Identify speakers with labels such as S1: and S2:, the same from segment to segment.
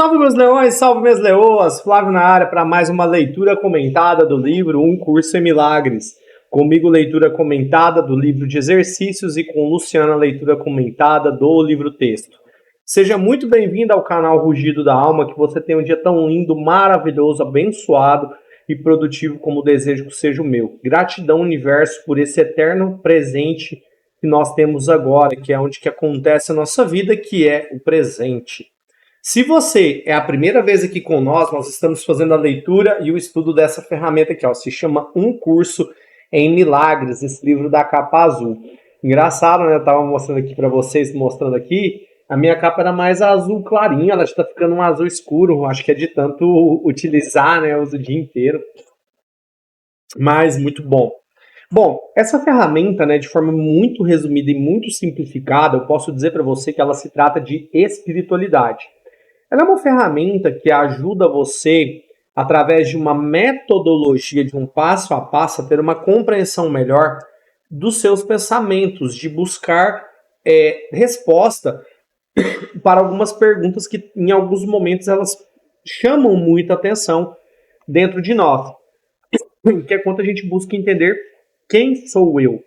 S1: Salve meus leões, salve minhas leoas, Flávio na área para mais uma leitura comentada do livro Um Curso em Milagres. Comigo leitura comentada do livro de exercícios e com Luciana leitura comentada do livro texto. Seja muito bem-vindo ao canal Rugido da Alma, que você tenha um dia tão lindo, maravilhoso, abençoado e produtivo como desejo que seja o meu. Gratidão, universo, por esse eterno presente que nós temos agora, que é onde que acontece a nossa vida, que é o presente. Se você é a primeira vez aqui com nós estamos fazendo a leitura e o estudo dessa ferramenta aqui, ó, se chama Um Curso em Milagres, esse livro da capa azul. Engraçado, né? Eu tava mostrando aqui para vocês, mostrando aqui, a minha capa era mais azul clarinho, ela está ficando um azul escuro, acho que é de tanto utilizar, né? Eu uso o dia inteiro. Mas muito bom. Bom, essa ferramenta, né, de forma muito resumida e muito simplificada, eu posso dizer para você que ela se trata de espiritualidade. Ela é uma ferramenta que ajuda você, através de uma metodologia, de um passo a passo, a ter uma compreensão melhor dos seus pensamentos, de buscar resposta para algumas perguntas que, em alguns momentos, elas chamam muita atenção dentro de nós. Que é quando a gente busca entender quem sou eu.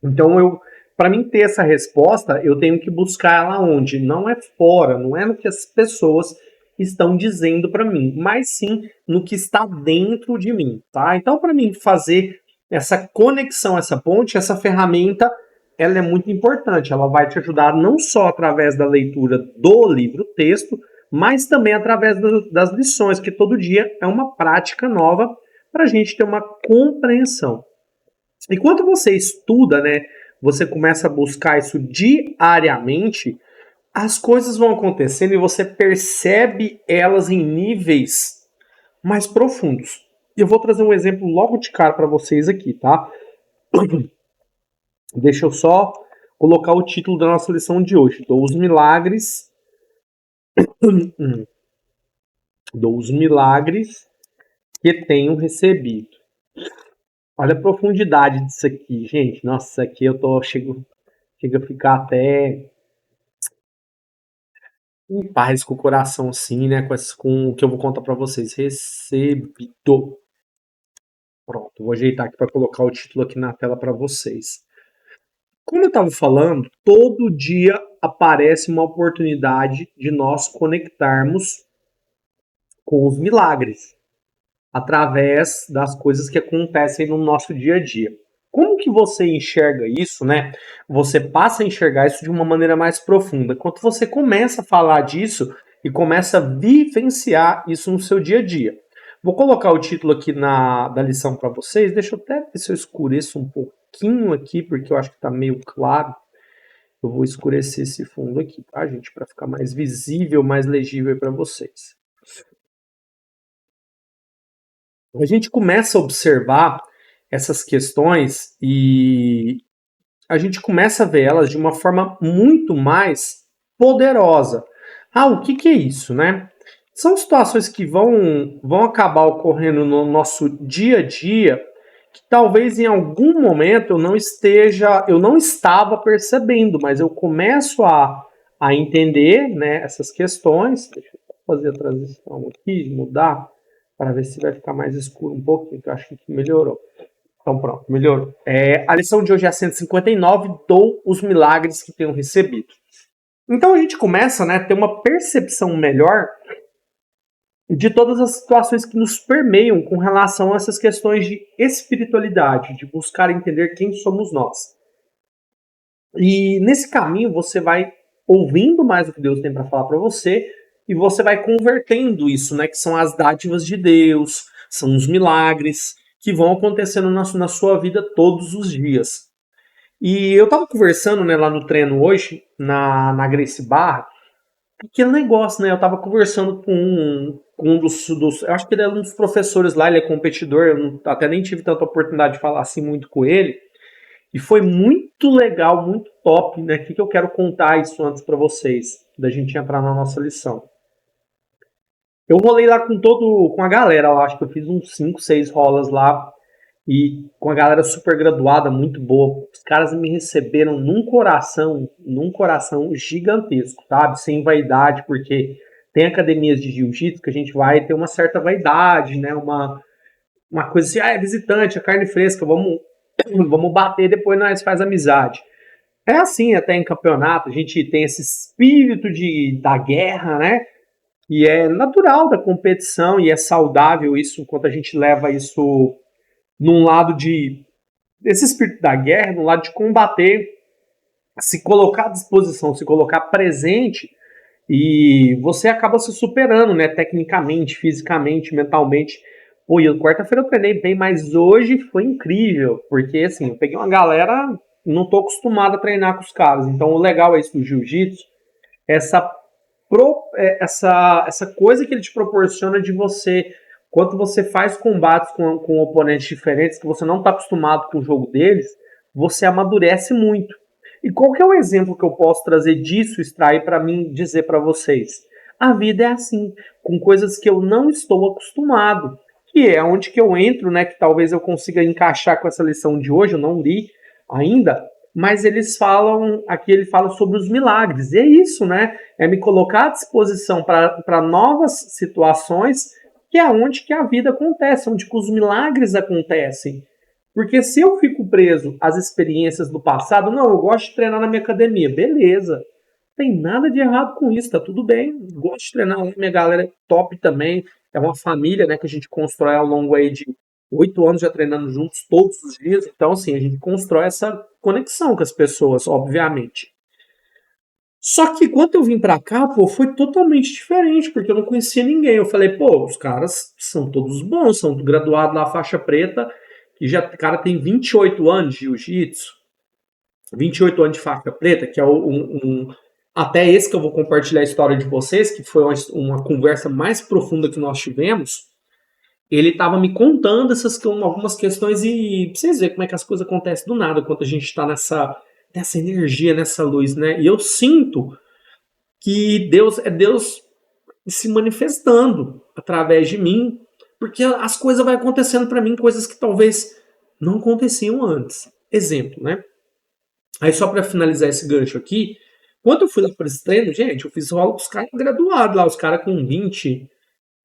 S1: Então, para mim ter essa resposta, eu tenho que buscar ela onde? Não é fora, não é no que as pessoas estão dizendo para mim, mas sim no que está dentro de mim, tá? Então, para mim fazer essa conexão, essa ponte, essa ferramenta, ela é muito importante. Ela vai te ajudar não só através da leitura do livro texto, mas também através das lições, que todo dia é uma prática nova para a gente ter uma compreensão. Enquanto você estuda, né, você começa a buscar isso diariamente, as coisas vão acontecendo e você percebe elas em níveis mais profundos. E eu vou trazer um exemplo logo de cara para vocês aqui, tá? Deixa eu só colocar o título da nossa lição de hoje. Os milagres que tenho recebido. Olha a profundidade disso aqui, gente. Nossa, isso aqui chega a ficar até em paz com o coração, assim, né? Com o que eu vou contar para vocês. Recebido. Pronto, vou ajeitar aqui para colocar o título aqui na tela para vocês. Como eu estava falando, todo dia aparece uma oportunidade de nós conectarmos com os milagres através das coisas que acontecem no nosso dia a dia. Como que você enxerga isso, né? Você passa a enxergar isso de uma maneira mais profunda. Quando você começa a falar disso e começa a vivenciar isso no seu dia a dia. Vou colocar o título aqui da lição para vocês. Deixa eu até ver se eu escureço um pouquinho aqui, porque eu acho que está meio claro. Eu vou escurecer esse fundo aqui, tá, gente? Para ficar mais visível, mais legível para vocês. A gente começa a observar essas questões e a gente começa a ver elas de uma forma muito mais poderosa. Ah, o que é isso, né? São situações que vão acabar ocorrendo no nosso dia a dia que talvez em algum momento eu não estava percebendo, mas eu começo a entender, né, essas questões. Deixa eu fazer a transição aqui, mudar, para ver se vai ficar mais escuro um pouquinho, que eu acho que melhorou. Então pronto, melhorou. A lição de hoje é a 159, dou os milagres que tenho recebido. Então a gente começa, né, a ter uma percepção melhor de todas as situações que nos permeiam com relação a essas questões de espiritualidade, de buscar entender quem somos nós. E nesse caminho você vai ouvindo mais o que Deus tem para falar para você e você vai convertendo isso, né, que são as dádivas de Deus, são os milagres que vão acontecendo na sua vida todos os dias. E eu estava conversando, né, lá no treino hoje, na Gracie Barra, aquele negócio, né? Eu tava conversando com um dos. Eu acho que ele é um dos professores lá, ele é competidor, até nem tive tanta oportunidade de falar assim muito com ele. E foi muito legal, muito top, né? O que eu quero contar isso antes para vocês, da gente entrar na nossa lição. Eu rolei lá com a galera lá, acho que eu fiz uns 5, 6 rolas lá. E com a galera super graduada, muito boa. Os caras me receberam num coração gigantesco, sabe? Sem vaidade, porque Tem academias de jiu-jitsu que a gente vai ter uma certa vaidade, né? Uma coisa assim, é visitante, é carne fresca, vamos bater, depois nós faz amizade. É assim até em campeonato, a gente tem esse espírito da guerra, né? E é natural da competição e é saudável isso, enquanto a gente leva isso num lado desse espírito da guerra, num lado de combater, se colocar à disposição, se colocar presente, e você acaba se superando, né? Tecnicamente, fisicamente, mentalmente. Pô, e quarta-feira eu treinei bem, mas hoje foi incrível, porque assim, eu peguei uma galera, não tô acostumado a treinar com os caras. Então o legal é isso do jiu-jitsu, essa, essa coisa que ele te proporciona de você, quando você faz combates com oponentes diferentes, que você não está acostumado com o jogo deles, você amadurece muito. E qual que é o exemplo que eu posso trazer disso, extrair para mim dizer para vocês? A vida é assim, com coisas que eu não estou acostumado, que é onde que eu entro, né, que talvez eu consiga encaixar com essa lição de hoje, eu não li ainda, mas eles falam, aqui ele fala sobre os milagres, e é isso, né, é me colocar à disposição para novas situações, que é onde que a vida acontece, onde que os milagres acontecem. Porque se eu fico preso às experiências do passado, não, eu gosto de treinar na minha academia, beleza. Não tem nada de errado com isso, tá tudo bem. Gosto de treinar lá, minha galera é top também. É uma família, né, que a gente constrói ao longo aí de 8 anos já treinando juntos todos os dias. Então, assim, a gente constrói essa conexão com as pessoas, obviamente. Só que quando eu vim pra cá, pô, foi totalmente diferente, porque eu não conhecia ninguém. Eu falei, pô, os caras são todos bons, são graduados na faixa preta, que já, o cara tem 28 anos de jiu-jitsu, 28 anos de faixa preta, que é até esse que eu vou compartilhar a história de vocês, que foi uma conversa mais profunda que nós tivemos. Ele estava me contando algumas questões e pra vocês verem como é que as coisas acontecem do nada, quando a gente está nessa energia, nessa luz, né? E eu sinto que Deus é Deus se manifestando através de mim, porque as coisas vão acontecendo para mim, coisas que talvez não aconteciam antes. Exemplo, né? Aí só para finalizar esse gancho aqui, quando eu fui lá para esse treino, gente, eu fiz rola com os caras graduados lá, os caras com 20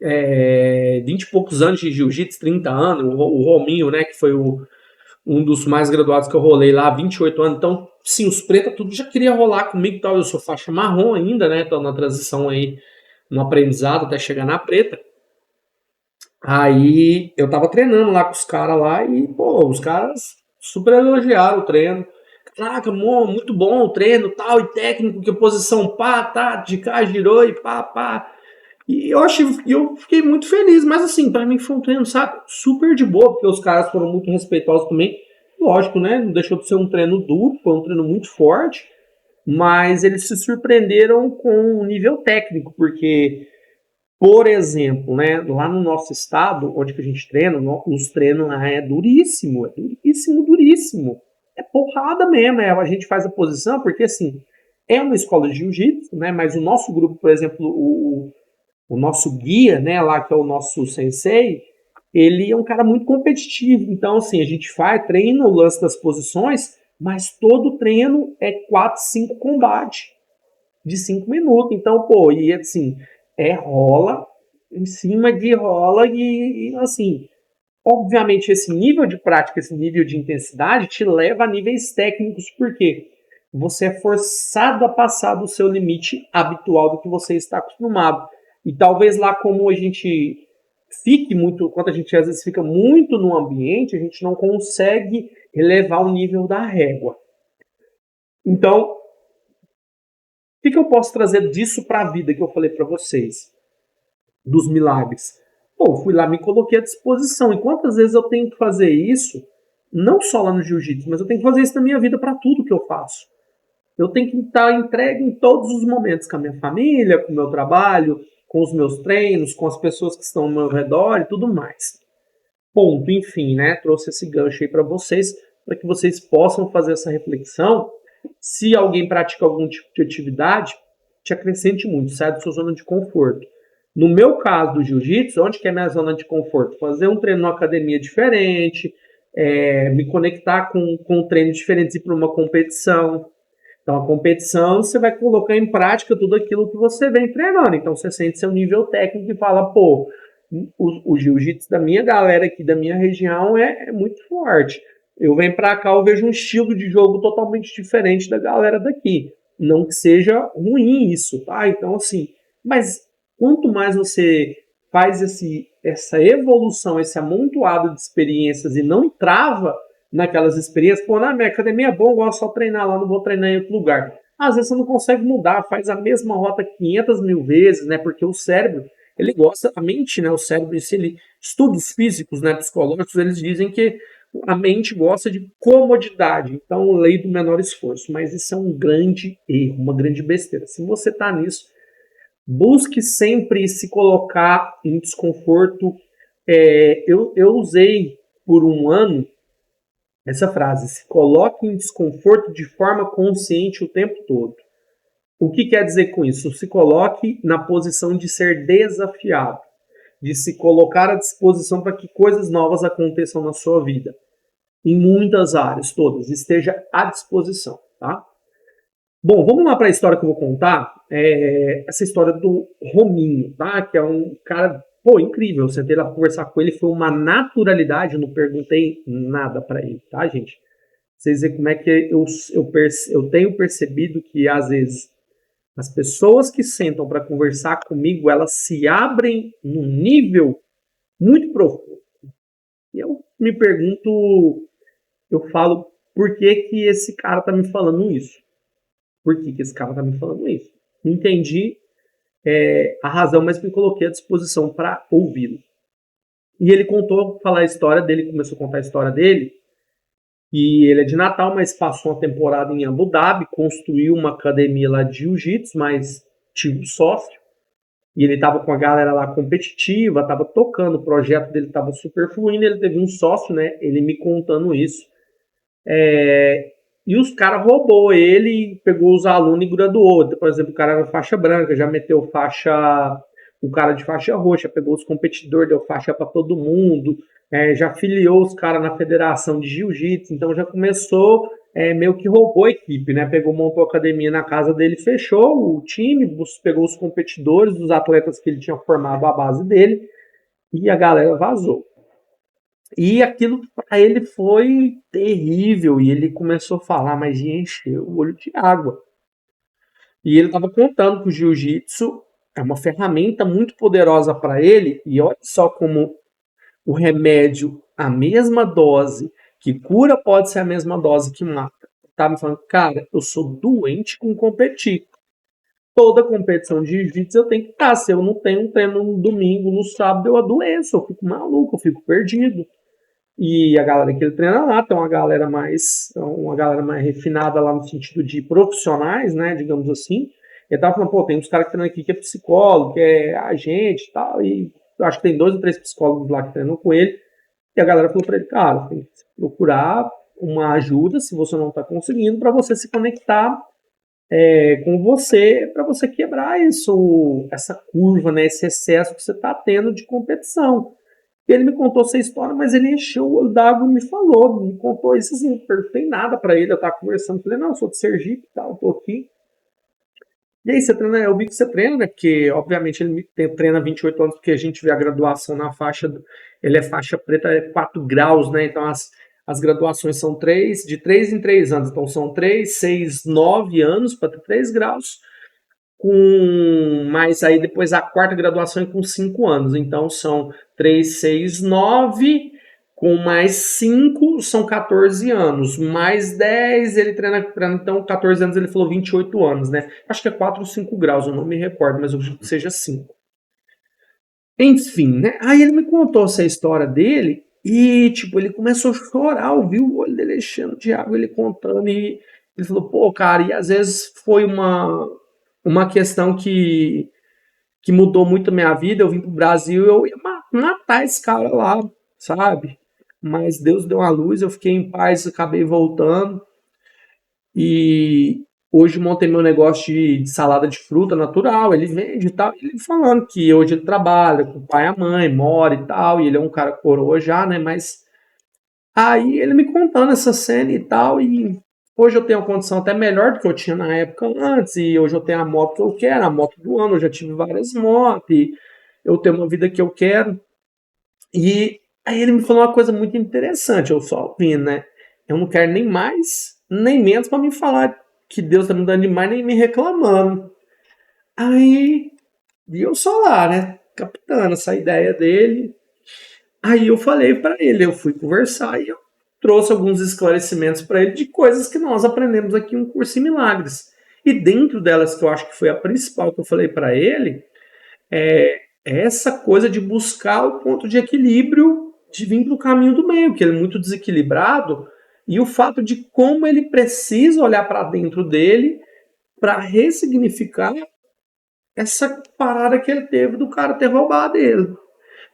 S1: e poucos anos de jiu-jitsu, 30 anos, o Rominho, né, que foi um dos mais graduados que eu rolei lá, 28 anos. Então, sim, os pretos tudo já queria rolar comigo e tal. Eu sou faixa marrom ainda, né? Tô na transição aí, no aprendizado até chegar na preta. Aí eu tava treinando lá com os caras lá e, pô, os caras super elogiaram o treino. Caraca, muito bom o treino, tal, e técnico, que posição pá, tá, de cá, girou e pá, pá. E eu fiquei muito feliz, mas assim, pra mim foi um treino, sabe, super de boa, porque os caras foram muito respeitosos também. Lógico, né? Não deixou de ser um treino duro, foi um treino muito forte, mas eles se surpreenderam com o nível técnico, porque, por exemplo, né, lá no nosso estado, onde que a gente treina, os treinos lá é duríssimo, duríssimo, duríssimo. É porrada mesmo, a gente faz a posição, porque assim, é uma escola de jiu-jitsu, né? Mas o nosso grupo, por exemplo, o nosso guia, né, lá que é o nosso sensei, ele é um cara muito competitivo. Então, assim, a gente treina o lance das posições, mas todo treino é 4, 5 combates de 5 minutos. Então, pô, e assim, rola em cima de rola e assim, obviamente esse nível de prática, esse nível de intensidade te leva a níveis técnicos, porque você é forçado a passar do seu limite habitual do que você está acostumado. E talvez lá como a gente fique muito, quando a gente às vezes fica muito no ambiente, a gente não consegue elevar o nível da régua. Então, o que eu posso trazer disso para a vida que eu falei para vocês? Dos milagres. Pô, fui lá, me coloquei à disposição. E quantas vezes eu tenho que fazer isso, não só lá no jiu-jitsu, mas eu tenho que fazer isso na minha vida para tudo que eu faço. Eu tenho que estar entregue em todos os momentos com a minha família, com o meu trabalho, com os meus treinos, com as pessoas que estão ao meu redor e tudo mais. Ponto, enfim, né? Trouxe esse gancho aí para que vocês possam fazer essa reflexão. Se alguém pratica algum tipo de atividade, te acrescente muito, sai da sua zona de conforto. No meu caso do jiu-jitsu, onde que é a minha zona de conforto? Fazer um treino numa academia diferente, me conectar com treinos diferentes e ir para uma competição. Então, a competição, você vai colocar em prática tudo aquilo que você vem treinando. Então, você sente seu nível técnico e fala, pô, o jiu-jitsu da minha galera aqui, da minha região, é muito forte. Eu venho pra cá, eu vejo um estilo de jogo totalmente diferente da galera daqui. Não que seja ruim isso, tá? Então, assim, mas quanto mais você faz essa evolução, esse amontoado de experiências e não trava naquelas experiências, pô, na minha academia é bom, eu gosto só treinar lá, não vou treinar em outro lugar. Às vezes você não consegue mudar, faz a mesma rota 500 mil vezes, né? Porque o cérebro, ele gosta, a mente, né? O cérebro, se ele, estudos físicos, né? Psicológicos, eles dizem que a mente gosta de comodidade, então lei do menor esforço. Mas isso é um grande erro, uma grande besteira. Se você está nisso, busque sempre se colocar em desconforto. Eu usei por um ano essa frase: se coloque em desconforto de forma consciente o tempo todo. O que quer dizer com isso? Se coloque na posição de ser desafiado, de se colocar à disposição para que coisas novas aconteçam na sua vida. Em muitas áreas, todas, esteja à disposição, tá? Bom, vamos lá para a história que eu vou contar. Essa história do Rominho, tá? Que é um cara, pô, incrível. Eu sentei lá para conversar com ele, foi uma naturalidade, eu não perguntei nada para ele, tá, gente? Vocês veem como é que eu tenho percebido que, às vezes, as pessoas que sentam para conversar comigo, elas se abrem num nível muito profundo. E eu me pergunto, eu falo, por que que esse cara tá me falando isso? Por que que esse cara tá me falando isso? Não entendi a razão, mas me coloquei à disposição para ouvi-lo. E ele falar a história dele, começou a contar a história dele, e ele é de Natal, mas passou uma temporada em Abu Dhabi, construiu uma academia lá de jiu-jitsu, mas tinha um sócio, e ele estava com a galera lá competitiva, estava tocando, o projeto dele estava super fluindo, ele teve um sócio, né, ele me contando isso, e os caras roubou ele, pegou os alunos e graduou. Por exemplo, o cara era faixa branca, já meteu faixa, o cara de faixa roxa, pegou os competidores, deu faixa para todo mundo, já filiou os caras na federação de jiu-jitsu, então já começou, meio que roubou a equipe, né? Pegou, montou a academia na casa dele, fechou o time, pegou os competidores, os atletas que ele tinha formado à base dele, e a galera vazou. E aquilo para ele foi terrível. E ele começou a falar, mas encheu o olho de água. E ele estava contando que o jiu-jitsu é uma ferramenta muito poderosa para ele. E olha só como o remédio, a mesma dose que cura, pode ser a mesma dose que mata. Tava me falando, cara, eu sou doente com competir. Toda competição de jiu-jitsu eu tenho que estar. Se eu não tenho um treino no domingo, no sábado, eu adoeço, eu fico maluco, eu fico perdido. E a galera que ele treina lá tem uma galera mais refinada lá no sentido de profissionais, né, digamos assim. Ele tava falando, pô, tem uns caras que treinam aqui que é psicólogo, que é agente e tal, e eu acho que tem 2 ou 3 psicólogos lá que treinam com ele. E a galera falou para ele, cara, tem que procurar uma ajuda se você não está conseguindo, para você se conectar com você, para você quebrar essa curva, né, esse excesso que você está tendo de competição. Ele me contou essa história, mas ele encheu o olho d'água e me falou, me contou isso assim, não perguntei nada pra ele, eu tava conversando, falei, não, eu sou de Sergipe e tal, tô aqui. E aí, você treina? Eu vi que você treina, né? Porque, obviamente, treina 28 anos, porque a gente vê a graduação na faixa, ele é faixa preta, é 4 graus, né? Então, as graduações são de 3 em 3 anos. Então, são 3, 6, 9 anos para ter 3 graus. Mas aí depois a quarta graduação é com 5 anos. Então são 3, 6, 9, com mais 5 são 14 anos. Mais 10 ele treina, então 14 anos ele falou 28 anos, né? Acho que é 4 ou 5 graus, eu não me recordo, mas eu acredito que seja 5. Enfim, né? Aí ele me contou essa história dele e, tipo, ele começou a chorar, ouviu o olho dele enchendo de água, ele contando e ele falou, pô, cara, e às vezes foi uma questão que mudou muito a minha vida. Eu vim pro Brasil, eu ia matar esse cara lá, sabe? Mas Deus deu uma luz, eu fiquei em paz, acabei voltando. E hoje montei meu negócio de salada de fruta natural, ele vende e tal. Ele falando que hoje ele trabalha com o pai e a mãe, mora e tal, e ele é um cara coroa já, né? Mas aí ele me contando essa cena e tal, e Hoje eu tenho uma condição até melhor do que eu tinha na época antes, e hoje eu tenho a moto que eu quero, a moto do ano, eu já tive várias motos, e eu tenho uma vida que eu quero. E aí ele me falou uma coisa muito interessante, eu só ouvi, né? Eu não quero nem mais, nem menos para me falar que Deus tá me dando demais, nem me reclamando. Aí, e eu só lá, né? Captando essa ideia dele. Aí eu falei para ele, eu fui conversar e eu trouxe alguns esclarecimentos para ele de coisas que nós aprendemos aqui em um curso em milagres. E dentro delas, que eu acho que foi a principal que eu falei para ele, é essa coisa de buscar o ponto de equilíbrio, de vir para o caminho do meio, que ele é muito desequilibrado, e o fato de como ele precisa olhar para dentro dele para ressignificar essa parada que ele teve do cara ter roubado ele.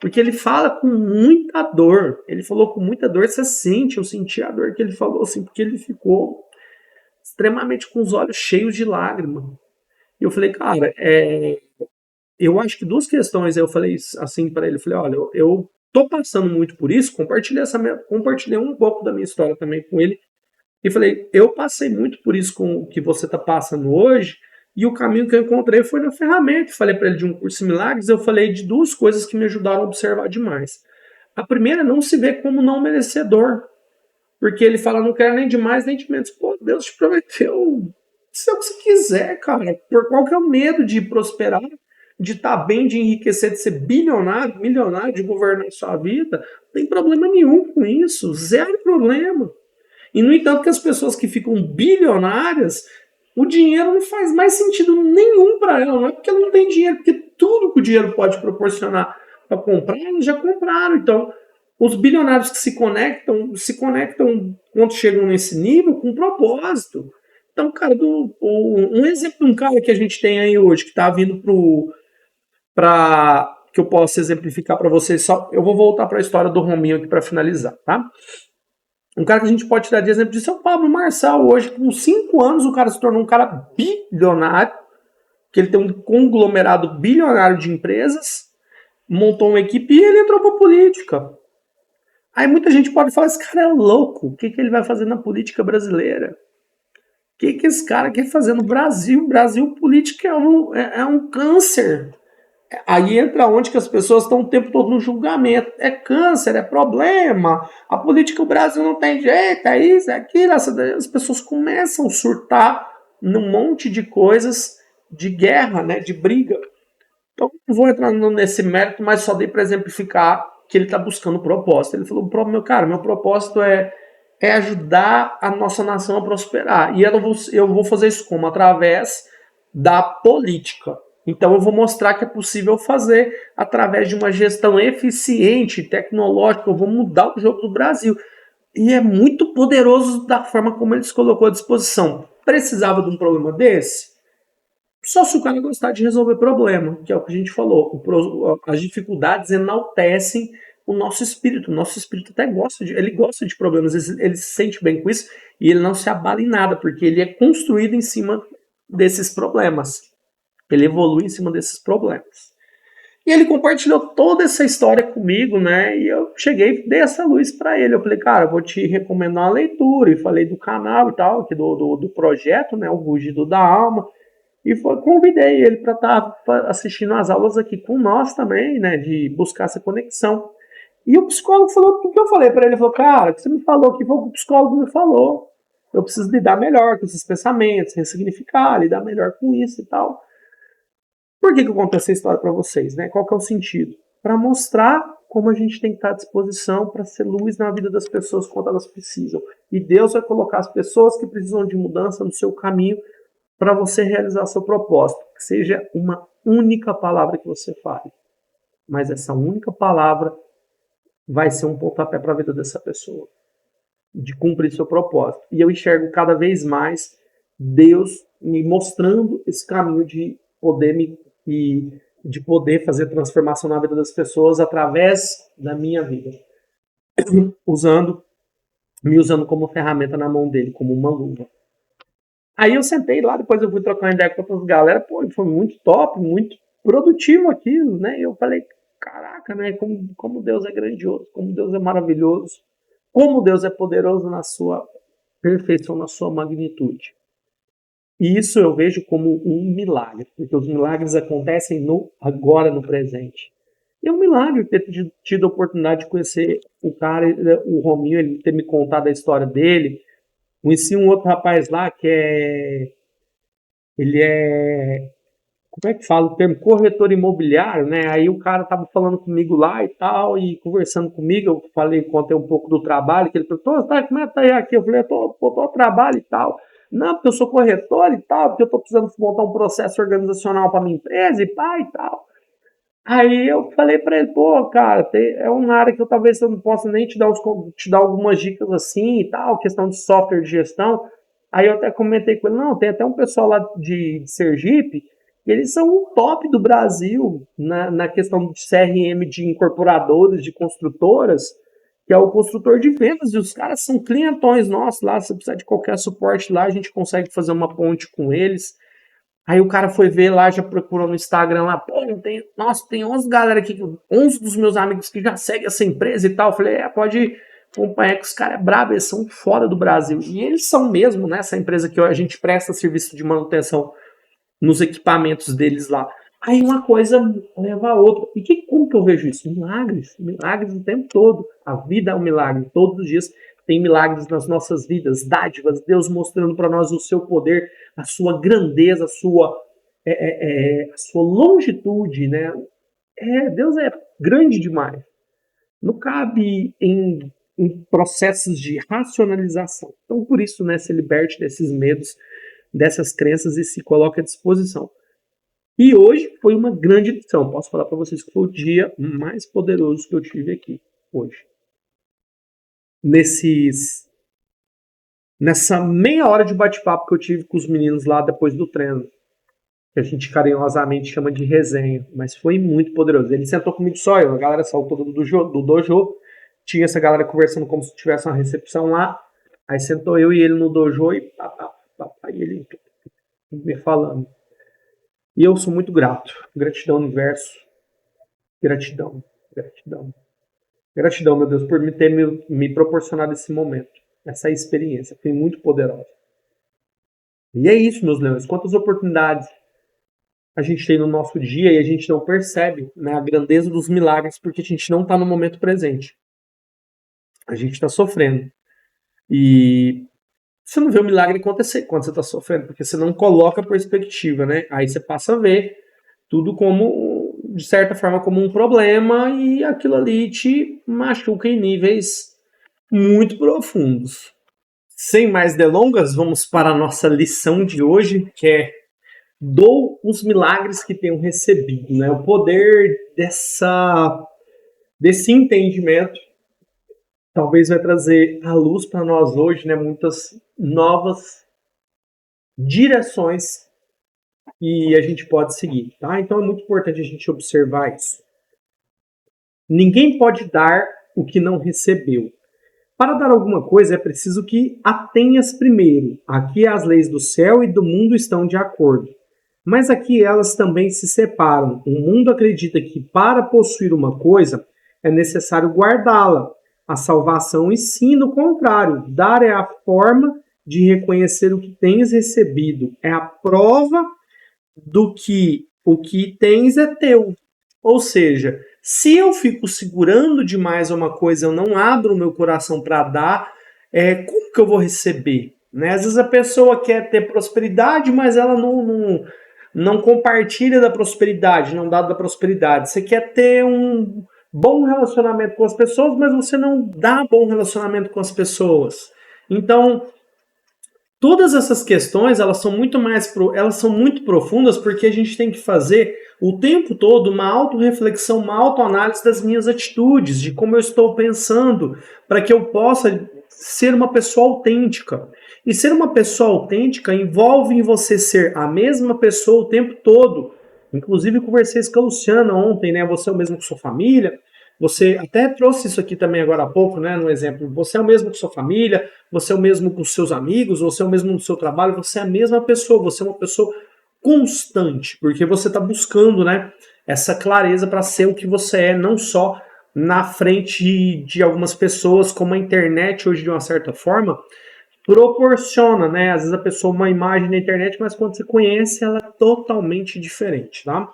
S1: Porque ele fala com muita dor. Ele falou com muita dor, você sente, eu senti a dor que ele falou, assim, porque ele ficou extremamente com os olhos cheios de lágrima. E eu falei, cara, eu acho que duas questões, eu falei assim para ele, eu falei, olha, eu tô passando muito por isso, compartilhei um pouco da minha história também com ele, e falei, eu passei muito por isso com o que você tá passando hoje, e o caminho que eu encontrei foi na ferramenta. Falei para ele de um curso em milagres, eu falei de duas coisas que me ajudaram a observar demais. A primeira é não se ver como não merecedor, porque ele fala, não quero nem de mais nem de menos. Pô, Deus te prometeu, se é o que você quiser, cara. Por qual que é o medo de prosperar, de estar bem, de enriquecer, de ser bilionário, milionário, de governar a sua vida? Não tem problema nenhum com isso, zero problema. E, no entanto, que as pessoas que ficam bilionárias, o dinheiro não faz mais sentido nenhum para ela. Não é porque ela não tem dinheiro, porque tudo que o dinheiro pode proporcionar para comprar, elas já compraram. Então, os bilionários que se conectam quando chegam nesse nível com propósito. Então, cara, um exemplo de um cara que a gente tem aí hoje, que está vindo para que eu possa exemplificar para vocês, só eu vou voltar para a história do Rominho aqui para finalizar, tá? Um cara que a gente pode tirar de exemplo disso é o Pablo Marçal. Hoje, com 5 anos, o cara se tornou um cara bilionário, que ele tem um conglomerado bilionário de empresas, montou uma equipe e ele entrou para política. Aí muita gente pode falar, esse cara é louco, o que ele vai fazer na política brasileira? O que esse cara quer fazer no Brasil? Brasil, política é um câncer. Aí entra onde que as pessoas estão o tempo todo no julgamento. É câncer, é problema. A política do Brasil não tem jeito, é isso, é aquilo. As pessoas começam a surtar num monte de coisas de guerra, né, de briga. Então, não vou entrar nesse mérito, mas só dei para exemplificar que ele está buscando propósito. Ele falou, meu cara, meu propósito é ajudar a nossa nação a prosperar. E eu vou fazer isso como? Através da política. Então eu vou mostrar que é possível fazer através de uma gestão eficiente, tecnológica. Eu vou mudar o jogo do Brasil. E é muito poderoso da forma como ele se colocou à disposição. Precisava de um problema desse? Só se o cara gostar de resolver problema, que é o que a gente falou. As dificuldades enaltecem o nosso espírito. O nosso espírito até ele gosta de problemas, ele se sente bem com isso e ele não se abala em nada, porque ele é construído em cima desses problemas. Ele evolui em cima desses problemas. E ele compartilhou toda essa história comigo, né? E eu cheguei e dei essa luz para ele. Eu falei, cara, eu vou te recomendar uma leitura. E falei do canal e tal, aqui do projeto, né? O Rugido da Alma. E convidei ele para estar assistindo as aulas aqui com nós também, né? De buscar essa conexão. E o psicólogo falou tudo que eu falei para ele. Ele falou, cara, o que você me falou aqui foi o que o psicólogo me falou. Eu preciso lidar melhor com esses pensamentos, ressignificar, lidar melhor com isso e tal. Por que eu conto essa história para vocês, né? Qual que é o sentido? Para mostrar como a gente tem que estar à disposição para ser luz na vida das pessoas quando elas precisam. E Deus vai colocar as pessoas que precisam de mudança no seu caminho para você realizar seu propósito. Que seja uma única palavra que você fale. Mas essa única palavra vai ser um pontapé para a vida dessa pessoa. De cumprir seu propósito. E eu enxergo cada vez mais Deus me mostrando esse caminho de poder de poder fazer transformação na vida das pessoas através da minha vida. Me usando como ferramenta na mão dele, como uma luva. Aí eu sentei lá, depois eu fui trocar uma ideia com outras galera, pô, foi muito top, muito produtivo aquilo, né? E eu falei, caraca, né? Como Deus é grandioso, como Deus é maravilhoso, como Deus é poderoso na sua perfeição na sua magnitude. E isso eu vejo como um milagre, porque os milagres acontecem agora, no presente. E é um milagre ter tido a oportunidade de conhecer o cara, o Rominho, ele ter me contado a história dele. Conheci um outro rapaz lá ele é, como é que fala o termo? Corretor imobiliário, né? Aí o cara tava falando comigo lá e tal, e conversando comigo, eu contei um pouco do trabalho, que ele perguntou, tá, como é que tá aí aqui? Eu falei, tô ao trabalho e tal. Não, porque eu sou corretor e tal, porque eu tô precisando montar um processo organizacional para minha empresa e pá e tal. Aí eu falei para ele, pô, cara, é uma área que eu talvez eu não possa nem te dar algumas dicas assim e tal, questão de software de gestão. Aí eu até comentei com ele, não, tem até um pessoal lá de Sergipe, eles são o top do Brasil na questão de CRM de incorporadores, de construtoras, que é o construtor de vendas, e os caras são clientões nossos lá, se precisar de qualquer suporte lá, a gente consegue fazer uma ponte com eles. Aí o cara foi ver lá, já procurou no Instagram lá, pô, tem 11 galera aqui, 11 dos meus amigos que já seguem essa empresa e tal. Eu falei, pode acompanhar que os caras é brabo, eles são fora do Brasil. E eles são mesmo, né, essa empresa que a gente presta serviço de manutenção nos equipamentos deles lá. Aí uma coisa leva a outra. E como que eu vejo isso? Milagres, milagres o tempo todo. A vida é um milagre, todos os dias tem milagres nas nossas vidas, dádivas, Deus mostrando para nós o seu poder, a sua grandeza, a sua longitude, né? Deus é grande demais. Não cabe em processos de racionalização. Então, por isso, né, se liberte desses medos, dessas crenças e se coloque à disposição. E hoje foi uma grande lição. Posso falar para vocês que foi o dia mais poderoso que eu tive aqui hoje. Nessa meia hora de bate-papo que eu tive com os meninos lá depois do treino, que a gente carinhosamente chama de resenha, mas foi muito poderoso. Ele sentou comigo só eu, a galera saiu toda do dojo, tinha essa galera conversando como se tivesse uma recepção lá, aí sentou eu e ele no dojo e ele me falando. E eu sou muito grato. Gratidão, universo. Gratidão, gratidão. Gratidão, meu Deus, por ter me proporcionado esse momento, essa experiência. Foi muito poderosa. E é isso, meus leões. Quantas oportunidades a gente tem no nosso dia e a gente não percebe, né, a grandeza dos milagres porque a gente não está no momento presente. A gente está sofrendo. E você não vê o milagre acontecer quando você está sofrendo, porque você não coloca perspectiva, né? Aí você passa a ver tudo como, de certa forma, como um problema e aquilo ali te machuca em níveis muito profundos. Sem mais delongas, vamos para a nossa lição de hoje, que é dou os milagres que tenho recebido, né? O poder desse entendimento talvez vai trazer à luz para nós hoje, né, muitas novas direções que a gente pode seguir, tá? Então é muito importante a gente observar isso. Ninguém pode dar o que não recebeu. Para dar alguma coisa é preciso que a tenhas primeiro. Aqui as leis do céu e do mundo estão de acordo. Mas aqui elas também se separam. O mundo acredita que para possuir uma coisa é necessário guardá-la. A salvação ensina o contrário. Dar é a forma de reconhecer o que tens recebido. É a prova do que o que tens é teu. Ou seja, se eu fico segurando demais uma coisa, eu não abro o meu coração para dar, como que eu vou receber? Né? Às vezes a pessoa quer ter prosperidade, mas ela não compartilha da prosperidade, não dá da prosperidade. Você quer ter um bom relacionamento com as pessoas, mas você não dá bom relacionamento com as pessoas. Então, todas essas questões, elas são muito profundas porque a gente tem que fazer o tempo todo uma autorreflexão, uma autoanálise das minhas atitudes, de como eu estou pensando, para que eu possa ser uma pessoa autêntica. E ser uma pessoa autêntica envolve em você ser a mesma pessoa o tempo todo. Inclusive, conversei isso com a Luciana ontem, né? Você é o mesmo que sua família. Você até trouxe isso aqui também agora há pouco, né? No exemplo. Você é o mesmo que sua família, você é o mesmo com seus amigos, você é o mesmo no seu trabalho, você é a mesma pessoa, você é uma pessoa constante, porque você está buscando, né, essa clareza para ser o que você é, não só na frente de algumas pessoas, como a internet hoje, de uma certa forma, proporciona, né? Às vezes a pessoa uma imagem na internet, mas quando você conhece, ela é totalmente diferente, tá?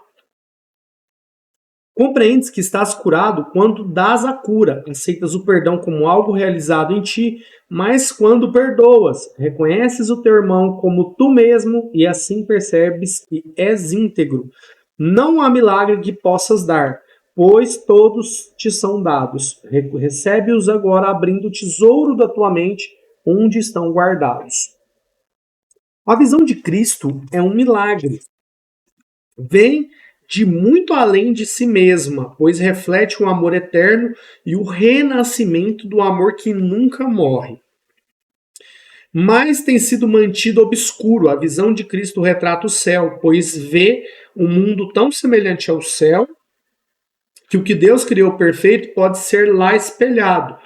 S1: Compreendes que estás curado quando dás a cura, aceitas o perdão como algo realizado em ti, mas quando perdoas, reconheces o teu irmão como tu mesmo e assim percebes que és íntegro. Não há milagre que possas dar, pois todos te são dados. Recebe-os agora, abrindo o tesouro da tua mente, onde estão guardados. A visão de Cristo é um milagre. Vem de muito além de si mesma, pois reflete o amor eterno e o renascimento do amor que nunca morre. Mas tem sido mantido obscuro. A visão de Cristo retrata o céu, pois vê um mundo tão semelhante ao céu que o que Deus criou perfeito pode ser lá espelhado.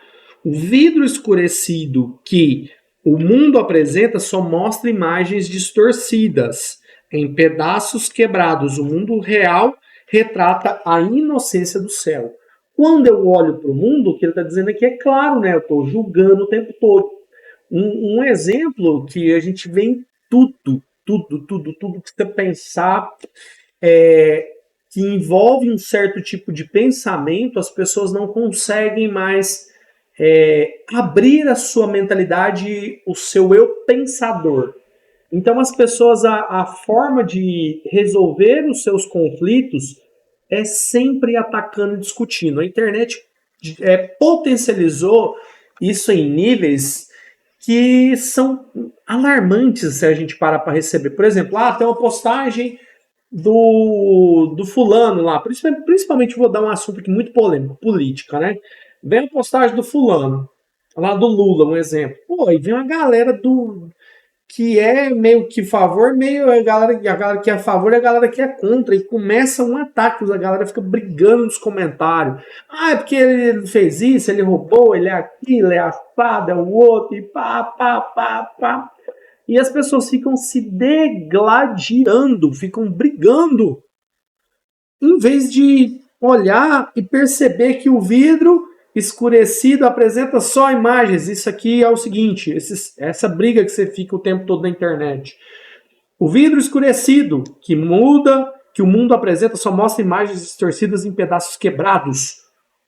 S1: O vidro escurecido que o mundo apresenta só mostra imagens distorcidas, em pedaços quebrados. O mundo real retrata a inocência do céu. Quando eu olho para o mundo, o que ele está dizendo aqui é claro, né? Eu estou julgando o tempo todo. Um exemplo que a gente vê em tudo que você pensar, que envolve um certo tipo de pensamento, as pessoas não conseguem mais abrir a sua mentalidade, o seu eu pensador. Então, as pessoas, a forma de resolver os seus conflitos é sempre atacando e discutindo. A internet potencializou isso em níveis que são alarmantes se a gente parar para receber. Por exemplo, tem uma postagem do fulano lá, principalmente vou dar um assunto aqui muito polêmico, política, né? Vem a postagem do fulano, lá do Lula, um exemplo. Pô, e vem uma galera que é meio que favor, meio a galera que é a favor e a galera que é contra, e começa um ataque, a galera fica brigando nos comentários. É porque ele fez isso, ele roubou, ele é aquilo, é assado, é o outro, e pá. E as pessoas ficam se degladiando, ficam brigando, em vez de olhar e perceber que o vidro escurecido apresenta só imagens. Isso aqui é o seguinte, essa briga que você fica o tempo todo na internet. O vidro escurecido, que muda, que o mundo apresenta, só mostra imagens distorcidas em pedaços quebrados.